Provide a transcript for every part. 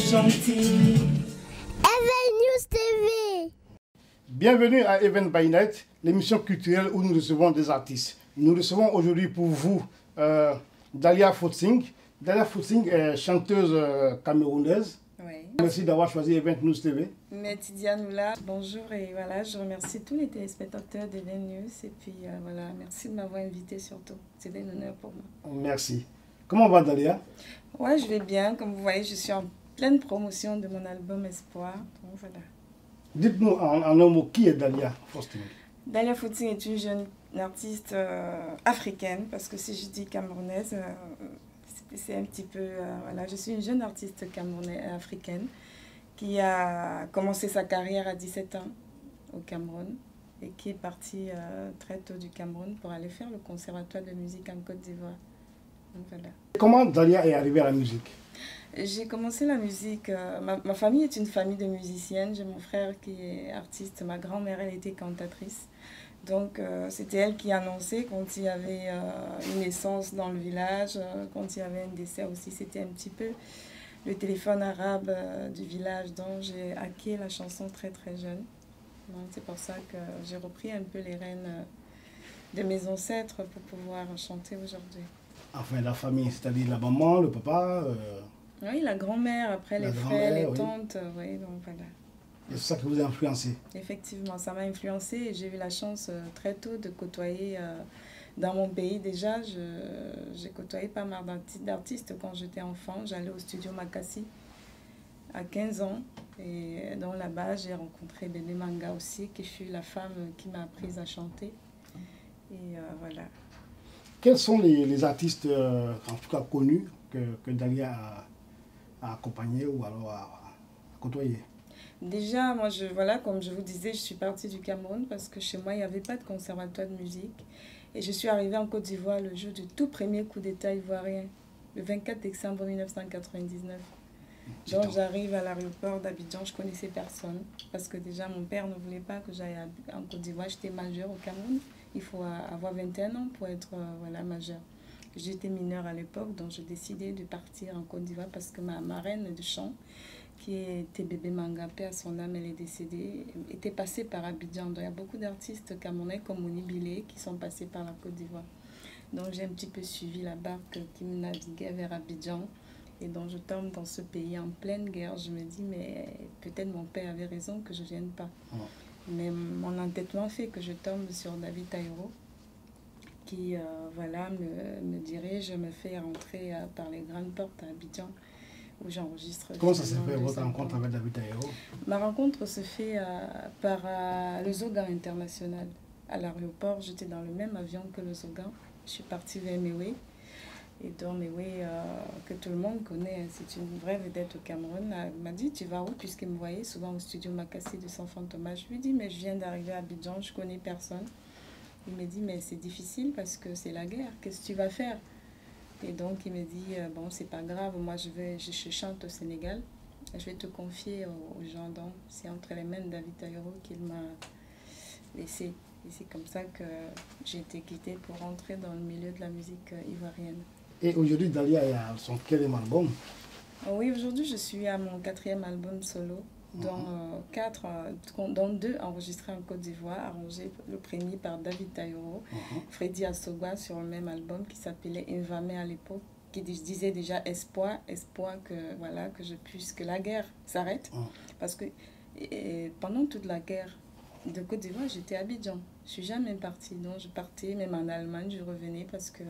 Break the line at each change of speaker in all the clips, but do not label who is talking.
chanter.
Even News TV.
Bienvenue à Even by Night, l'émission culturelle où nous recevons des artistes. Nous recevons aujourd'hui pour vous Dalia Fotsing. Dalia Fotsing est chanteuse camerounaise.
Oui.
Merci d'avoir choisi Even News TV.
Merci Dianoula. Bonjour et voilà, je remercie tous les téléspectateurs d'Even News et puis voilà, merci de m'avoir invité surtout. C'est un honneur pour moi.
Merci. Comment va Dalia?
Ouais, je vais bien. Comme vous voyez, je suis en pleine promotion de mon album Espoir. Donc voilà.
Dites-nous en un mot, qui est Dalia Fotsing?
Dalia Fotsing est une jeune artiste africaine, parce que si je dis camerounaise, c'est un petit peu... voilà, je suis une jeune artiste camerounaise africaine qui a commencé sa carrière à 17 ans au Cameroun et qui est partie très tôt du Cameroun pour aller faire le conservatoire de musique en Côte d'Ivoire. Donc voilà.
Comment Dalia est arrivée à la musique?
J'ai commencé la musique, ma famille est une famille de musiciennes, j'ai mon frère qui est artiste, ma grand-mère elle était cantatrice. Donc c'était elle qui annonçait quand il y avait une naissance dans le village, quand il y avait un décès aussi, c'était un petit peu le téléphone arabe du village. Donc j'ai acquis la chanson très très jeune. Donc c'est pour ça que j'ai repris un peu les rênes de mes ancêtres pour pouvoir chanter aujourd'hui.
Enfin, la famille, c'est-à-dire la maman, le papa
Oui, la grand-mère, après les frères, les tantes, oui, donc voilà.
Et c'est ça qui vous a influencé?
Effectivement, ça m'a influencé et j'ai eu la chance très tôt de côtoyer dans mon pays. Déjà, j'ai côtoyé pas mal d'artistes quand j'étais enfant. J'allais au studio Makassi à 15 ans et donc là-bas, j'ai rencontré Bébé Manga aussi, qui fut la femme qui m'a apprise à chanter. Et voilà.
Quels sont les artistes, en tout cas connus, que Dalia a accompagnés ou alors a côtoyés?
Déjà, moi, voilà, comme je vous disais, je suis partie du Cameroun parce que chez moi, il n'y avait pas de conservatoire de musique. Et je suis arrivée en Côte d'Ivoire le jour du tout premier coup d'État ivoirien, le 24 décembre 1999. Donc, j'arrive à l'aéroport d'Abidjan, je ne connaissais personne parce que déjà, mon père ne voulait pas que j'aille en Côte d'Ivoire. J'étais majeure au Cameroun. Il faut avoir 21 ans pour être voilà, majeure. J'étais mineure à l'époque, donc j'ai décidé de partir en Côte d'Ivoire parce que ma marraine de chant, qui était Bébé Manga, paix à son âme, elle est décédée, était passée par Abidjan. Donc il y a beaucoup d'artistes camerounais comme Moni Bilé qui sont passés par la Côte d'Ivoire. Donc j'ai un petit peu suivi la barque qui me naviguait vers Abidjan. Et donc je tombe dans ce pays en pleine guerre. Je me dis, mais peut-être mon père avait raison que je ne vienne pas. Mais mon entêtement fait que je tombe sur David Taïro, qui voilà, me dirige, me fait rentrer par les grandes portes à Abidjan, où j'enregistre.
Comment ça s'est fait votre rencontre avec David Taïro?
Ma rencontre se fait par le Zogan international. À l'aéroport, j'étais dans le même avion que le Zogan. Je suis partie vers Mewe. Et donc Mewe, que tout le monde connaît, c'est une vraie vedette au Cameroun, m'a dit, tu vas où? Puisqu'il me voyait souvent au studio Makassi de San Thomas. Je lui ai dit, mais je viens d'arriver à Abidjan, je connais personne. Il me dit, mais c'est difficile parce que c'est la guerre, qu'est-ce que tu vas faire? Et donc il me dit, bon, c'est pas grave, moi je chante au Sénégal, je vais te confier aux gens. Donc c'est entre les mains de David Taïro qu'il m'a laissé. Et c'est comme ça que j'ai été quittée pour rentrer dans le milieu de la musique ivoirienne.
Et aujourd'hui, Dalia est à son quatrième album?
Oui, aujourd'hui je suis à mon 4e album solo, dont 2 enregistrés en Côte d'Ivoire, arrangés le premier par David Taïro, Freddy Assogua sur le même album qui s'appelait Invamé à l'époque, qui disait déjà espoir que, voilà, que la guerre s'arrête. Parce que pendant toute la guerre de Côte d'Ivoire, j'étais à Abidjan. Je ne suis jamais partie. Donc je partais, même en Allemagne, je revenais parce que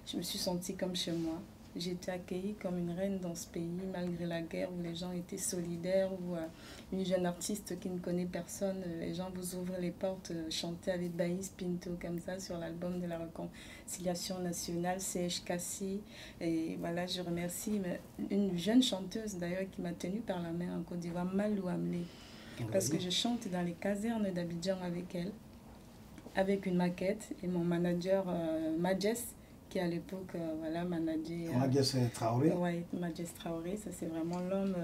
je me suis sentie comme chez moi. J'ai été accueillie comme une reine dans ce pays, malgré la guerre, où les gens étaient solidaires, où une jeune artiste qui ne connaît personne, les gens vous ouvrent les portes, chanter avec Baïs Pinto, comme ça, sur l'album de la réconciliation nationale, C.H. Kassi. Et voilà, je remercie une jeune chanteuse, d'ailleurs, qui m'a tenue par la main en Côte d'Ivoire, Malou Amlé, parce que je chante dans les casernes d'Abidjan avec elle, avec une maquette, et mon manager, Majes, qui à l'époque voilà, manageait...
Majes Traoré.
Oui, Majes Traoré, ça c'est vraiment l'homme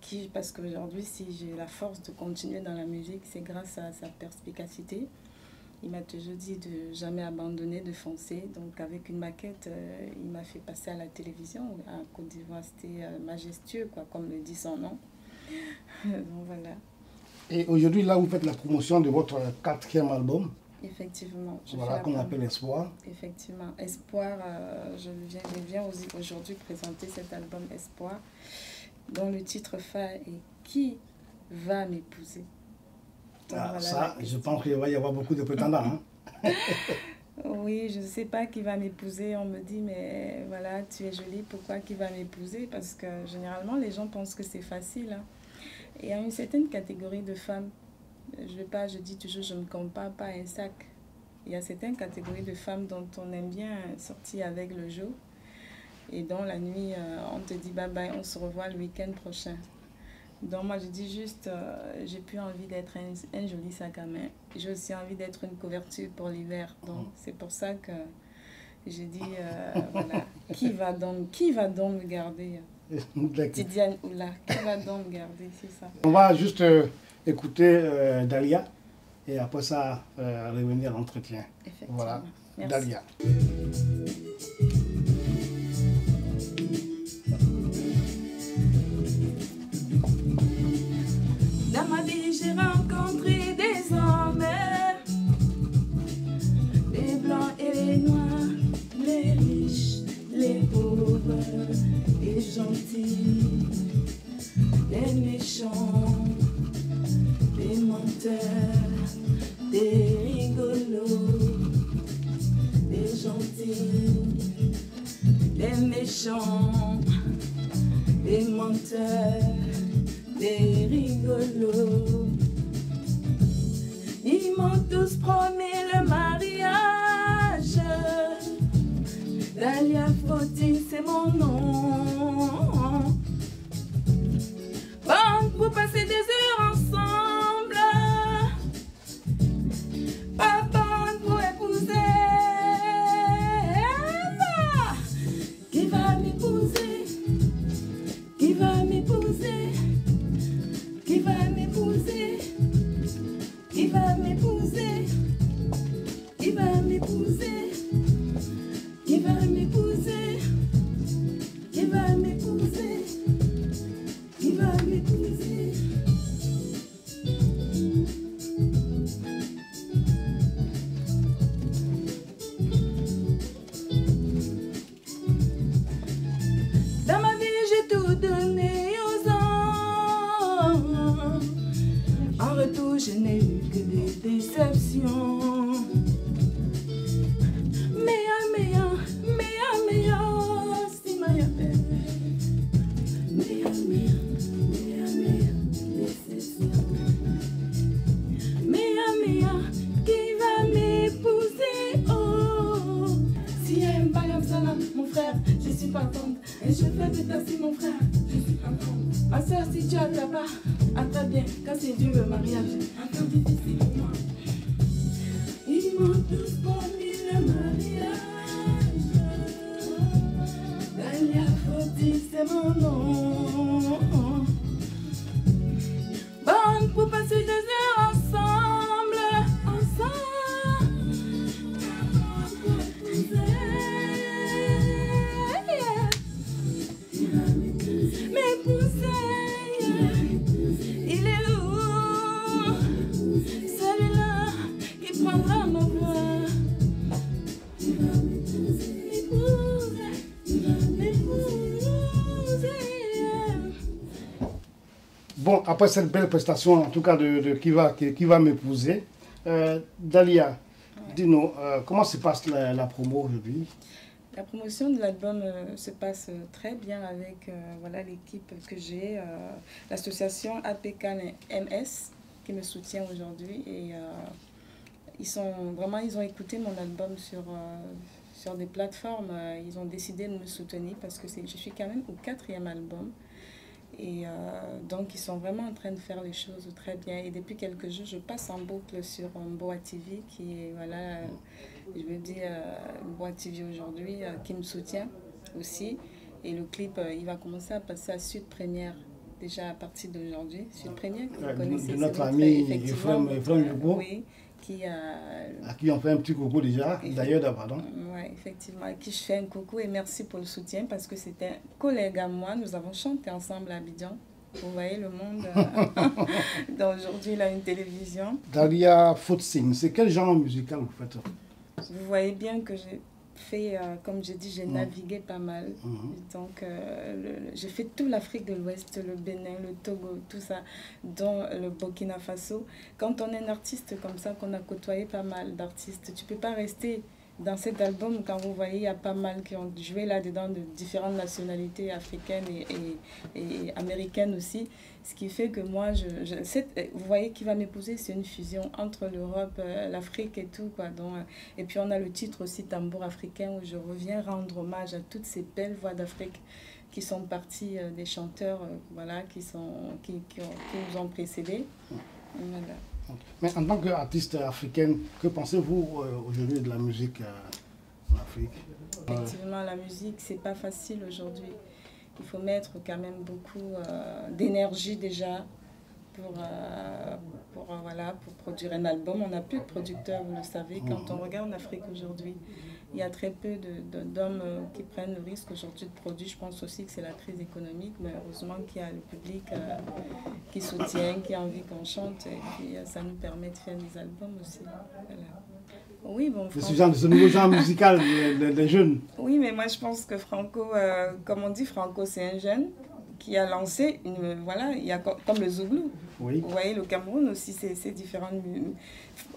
qui, parce qu'aujourd'hui, si j'ai la force de continuer dans la musique, c'est grâce à sa perspicacité Il m'a toujours dit de jamais abandonner, de foncer. Donc avec une maquette, il m'a fait passer à la télévision. À Côte d'Ivoire, c'était majestueux, quoi, comme le dit son nom. Donc voilà.
Et aujourd'hui, là, vous faites la promotion de votre 4e album.
Effectivement.
Voilà, qu'on appelle Espoir.
Effectivement. Espoir, je viens aujourd'hui présenter cet album Espoir, dont le titre phare est Qui va m'épouser?
Ah, voilà, ça, je pense qu'il va y avoir beaucoup de prétendants. Hein?
Oui, je ne sais pas qui va m'épouser. On me dit, mais voilà, tu es jolie, pourquoi qui va m'épouser? Parce que généralement, les gens pensent que c'est facile. Hein. Et il y a une certaine catégorie de femmes. Je dis toujours, je ne compare pas un sac. Il y a certaines catégories de femmes dont on aime bien sortir avec le jour. Et dont la nuit, on te dit bye bye, on se revoit le week-end prochain. Donc moi, je dis juste, j'ai plus envie d'être un joli sac à main. J'ai aussi envie d'être une couverture pour l'hiver. Donc c'est pour ça que j'ai dit, voilà, qui va donc me garder? Tidiane Oula, qui va donc me garder, c'est ça.
On va juste écouter Dalia et après ça, revenir à l'entretien. Voilà, merci. Dalia.
Dans ma vie, j'ai rencontré des hommes, les blancs et les noirs, les riches, les pauvres, les gentils, les méchants, les menteurs, des rigolos, les gentils, les méchants, les menteurs, les rigolos. Ils m'ont tous promis le mariage. Dalia Foti, c'est mon nom. Bon, pour passer des heures ensemble. Pas bon pour épouser. Qui va m'épouser? Qui va m'épouser? Qui va m'épouser? Qui va m'épouser? Qui va m'épouser? Qui va m'épouser? Qui va m'épouser? Qui va m'épouser? Dans ma vie, j'ai tout donné aux hommes. En retour, je n'ai eu que des déceptions. Si m'a déception. Qui va m'épouser? Oh, si y a un balam salam, mon frère, je suis pas contente. Et je fais de ta si mon frère, je suis pas contente. Ma soeur, si tu attends pas, attends bien, quand c'est dur le mariage, attends difficile pour moi. Ils m'ont tous promis le mariage. Dalia Foti, c'est mon nom. Bonne pour passer des heures ensemble. M'épouser. Il est où? Celui-là qui prendra ma voix.
Bon, après cette belle prestation, en tout cas de qui va m'épouser, Dalia, dis-nous, comment se passe la promo aujourd'hui?
La promotion de l'album se passe très bien avec voilà, l'équipe que j'ai, l'association APK-MS qui me soutient aujourd'hui. Et ils ont écouté mon album sur des plateformes. Ils ont décidé de me soutenir parce que je suis quand même au 4e album. Et donc, ils sont vraiment en train de faire les choses très bien. Et depuis quelques jours, je passe en boucle sur Mboa TV, qui est, voilà, je veux dire, Mboa TV aujourd'hui, qui me soutient aussi. Et le clip, il va commencer à passer à Sud Première, déjà à partir d'aujourd'hui. Sud Première, que vous connaissez,
de notre ami Ephraim Hugo.
Oui,
À qui on fait un petit coucou déjà, d'ailleurs, pardon.
Oui, effectivement, à qui je fais un coucou et merci pour le soutien parce que c'était un collègue à moi. Nous avons chanté ensemble à Abidjan. Vous voyez, le monde, d'aujourd'hui, il a une télévision.
Dalia Footsing, c'est quel genre musical vous faites?
Vous voyez bien que j'ai fait, comme j'ai dit, j'ai navigué pas mal. Donc, j'ai fait toute l'Afrique de l'Ouest, le Bénin, le Togo, tout ça, dont le Burkina Faso. Quand on est un artiste comme ça, qu'on a côtoyé pas mal d'artistes, tu ne peux pas rester dans cet album. Quand vous voyez, il y a pas mal qui ont joué là-dedans de différentes nationalités africaines et américaines aussi. Ce qui fait que moi, vous voyez qui va m'épouser, c'est une fusion entre l'Europe, l'Afrique et tout, quoi. Donc, et puis on a le titre aussi Tambour africain où je reviens rendre hommage à toutes ces belles voix d'Afrique qui sont parties des chanteurs voilà, qui nous ont précédés. Voilà.
Mais en tant qu'artiste africaine, que pensez-vous aujourd'hui de la musique en Afrique?
Effectivement, la musique, c'est pas facile aujourd'hui. Il faut mettre quand même beaucoup d'énergie déjà voilà, pour produire un album. On n'a plus de producteurs, vous le savez. Quand on regarde l'Afrique aujourd'hui, il y a très peu d'hommes qui prennent le risque aujourd'hui de produire. Je pense aussi que c'est la crise économique, mais heureusement qu'il y a le public qui soutient, qui a envie qu'on chante. Et puis ça nous permet de faire des albums aussi. Voilà. Oui, bon,
ce nouveau genre musical des jeunes.
Oui, mais moi je pense que Franco, comme on dit, Franco c'est un jeune qui a lancé voilà, il y a comme le Zouglou.
Oui.
Vous voyez, le Cameroun aussi, c'est différent.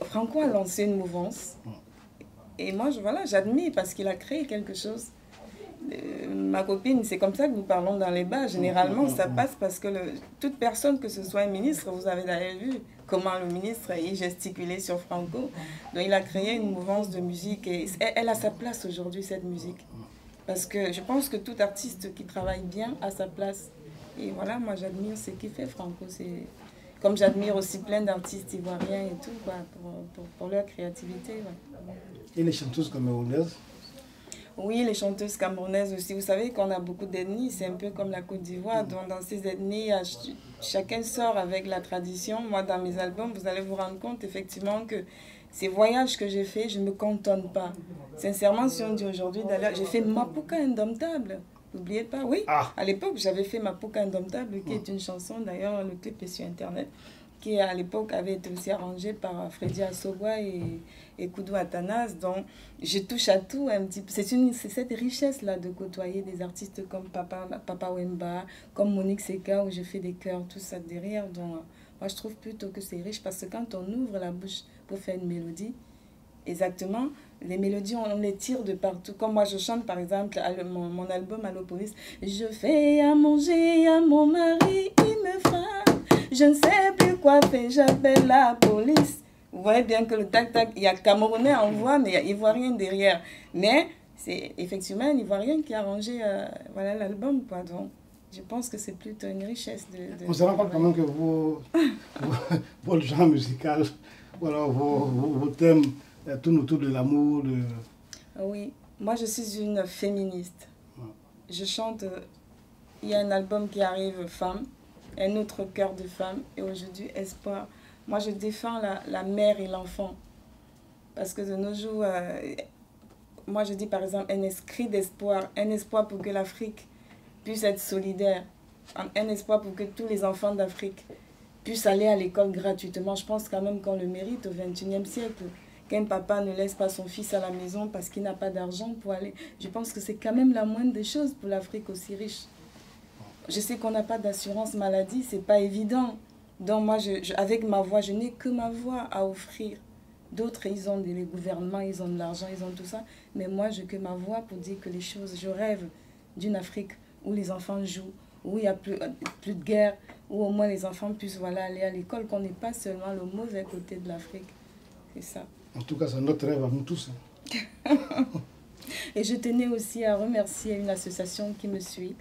Franco a lancé une mouvance. Et moi, j'admire parce qu'il a créé quelque chose. Ma copine, c'est comme ça que nous parlons dans les bars. Généralement, ça passe parce que toute personne, que ce soit un ministre, vous avez d'ailleurs vu comment le ministre il gesticulait sur Franco. Donc, il a créé une mouvance de musique et elle a sa place aujourd'hui, cette musique. Parce que je pense que tout artiste qui travaille bien a sa place. Et voilà, moi, j'admire ce qu'il fait, Franco. Comme j'admire aussi plein d'artistes ivoiriens et tout, quoi, pour leur créativité. Ouais.
Et les chanteuses camerounaises?
Oui, les chanteuses camerounaises aussi. Vous savez qu'on a beaucoup d'ethnies, c'est un peu comme la Côte d'Ivoire. Donc, dans ces ethnies, chacun sort avec la tradition. Moi, dans mes albums, vous allez vous rendre compte effectivement que ces voyages que j'ai faits, je ne me cantonne pas. Sincèrement, si on dit aujourd'hui, d'ailleurs, j'ai fait Mapuka Indomptable. N'oubliez pas, oui. À l'époque, j'avais fait Mapuka Indomptable, qui est une chanson, d'ailleurs, le clip est sur Internet, qui à l'époque avait été aussi arrangé par Freddy Assoboa et Koudou Atanas. Donc, je touche à tout un petit peu. C'est cette richesse-là de côtoyer des artistes comme Papa Wemba, comme Monique Seka, où je fais des chœurs, tout ça derrière. Donc, moi, je trouve plutôt que c'est riche parce que quand on ouvre la bouche pour faire une mélodie, exactement, les mélodies, on les tire de partout. Comme moi, je chante, par exemple, mon album Allo Police. Je fais à manger à mon mari, il me frappe. Je ne sais plus quoi faire, j'appelle la police. Vous voyez bien que le tac-tac, il y a Camerounais en voix, mais il y a Ivoirien derrière. Mais c'est effectivement un Ivoirien qui a arrangé voilà, l'album, quoi. Donc, je pense que c'est plutôt une richesse de
on se rend compte quand même que votre genre musical, voilà, vos thèmes tournent autour de l'amour.
Oui, moi je suis une féministe. Je chante, il y a un album qui arrive, Femme, un autre cœur de femme, et aujourd'hui, Espoir. Moi je défends la mère et l'enfant. Parce que de nos jours, moi je dis par exemple un esprit d'espoir, un espoir pour que l'Afrique puisse être solidaire, un espoir pour que tous les enfants d'Afrique puissent aller à l'école gratuitement. Je pense quand même qu'on le mérite au XXIe siècle. Qu'un papa ne laisse pas son fils à la maison parce qu'il n'a pas d'argent pour aller. Je pense que c'est quand même la moindre des choses pour l'Afrique aussi riche. Je sais qu'on n'a pas d'assurance maladie, c'est pas évident. Donc moi, avec ma voix, je n'ai que ma voix à offrir. D'autres, ils ont les gouvernements, ils ont de l'argent, ils ont tout ça. Mais moi, je n'ai que ma voix pour dire que les choses, je rêve d'une Afrique où les enfants jouent, où il n'y a plus de guerre, où au moins les enfants puissent voilà, aller à l'école, qu'on n'ait pas seulement le mauvais côté de l'Afrique. C'est ça.
En tout cas, c'est notre rêve à nous tous.
Et je tenais aussi à remercier une association qui me suit,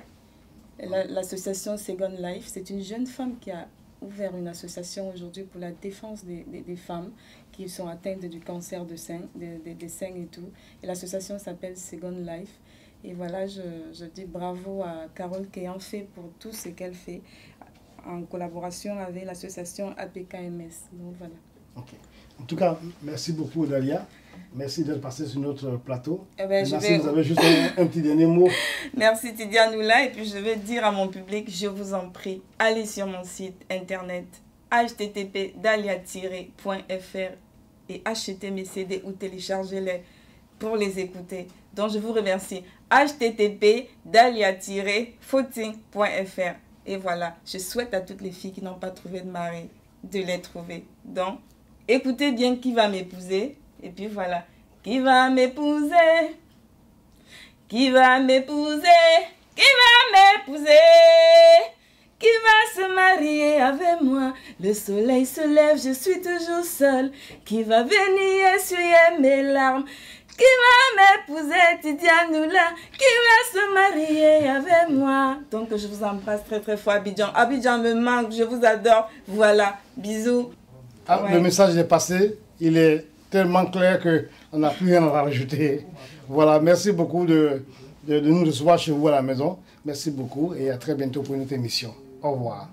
l'association Second Life. C'est une jeune femme qui a ouvert une association aujourd'hui pour la défense des femmes qui sont atteintes du cancer des seins et tout. Et l'association s'appelle Second Life. Et voilà, je dis bravo à Carole qui en fait pour tout ce qu'elle fait en collaboration avec l'association APKMS. Donc voilà.
Ok. En tout cas, merci beaucoup, Dalia. Merci d'être passé sur notre plateau.
Eh ben,
vous avez juste un petit dernier mot.
Merci Tidia Noula. Et puis je vais dire à mon public, je vous en prie, allez sur mon site internet http://dalia-.fr et achetez mes CD ou téléchargez-les pour les écouter. Donc je vous remercie. http://dalia-footing.fr. Et voilà, je souhaite à toutes les filles qui n'ont pas trouvé de mari de les trouver. Donc, écoutez bien Qui va m'épouser. Et puis voilà, qui va m'épouser? Qui va m'épouser? Qui va m'épouser? Qui va se marier avec moi? Le soleil se lève, je suis toujours seule. Qui va venir essuyer mes larmes? Qui va m'épouser, Tidia Noula? Qui va se marier avec moi? Donc je vous embrasse très très fort, Abidjan. Abidjan me manque, je vous adore. Voilà, bisous.
Ah, ouais. Le message est passé, il est tellement clair qu'on n'a plus rien à rajouter. Voilà, merci beaucoup de nous recevoir chez vous à la maison. Merci beaucoup et à très bientôt pour une autre émission. Au revoir.